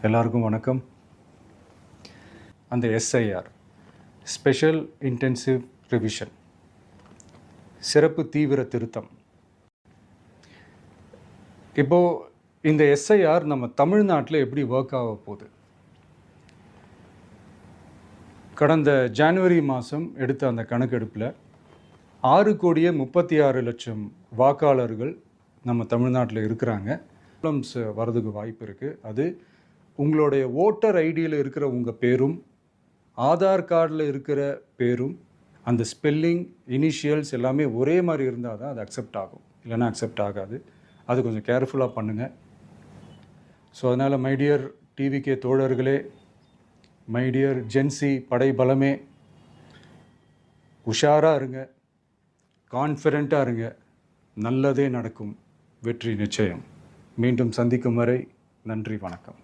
எல்லாருக்கும் வணக்கம். அந்த எஸ்ஐஆர் ஸ்பெஷல் இன்டென்சிவ் ரிவிஷன் சிறப்பு தீவிர திருத்தம். இப்போது இந்த எஸ்ஐஆர் நம்ம தமிழ்நாட்டில் எப்படி ஒர்க் ஆக போகுது? கடந்த ஜனவரி மாதம் எடுத்த அந்த கணக்கெடுப்பில் 6,36,00,000 வாக்காளர்கள் நம்ம தமிழ்நாட்டில் இருக்கிறாங்க. ப்ராப்ளம்ஸ் வர்றதுக்கு வாய்ப்பு இருக்குது. அது உங்களுடைய ஓட்டர் ஐடியில் இருக்கிற உங்கள் பேரும் ஆதார் கார்டில் இருக்கிற பேரும் அந்த ஸ்பெல்லிங் இனிஷியல்ஸ் எல்லாமே ஒரே மாதிரி இருந்தால் தான் அது அக்செப்ட் ஆகும், இல்லைன்னா அக்செப்ட் ஆகாது. அது கொஞ்சம் கேர்ஃபுல்லாக பண்ணுங்கள். ஸோ அதனால் மைடியர் டிவிகே தோழர்களே, மைடியர் ஜென்சி படை பலமே, உஷாராக இருங்க, கான்ஃபிடெண்ட்டாக இருங்க. நல்லதே நடக்கும். வெற்றி நிச்சயம். மீண்டும் சந்திக்கும் வரை நன்றி, வணக்கம்.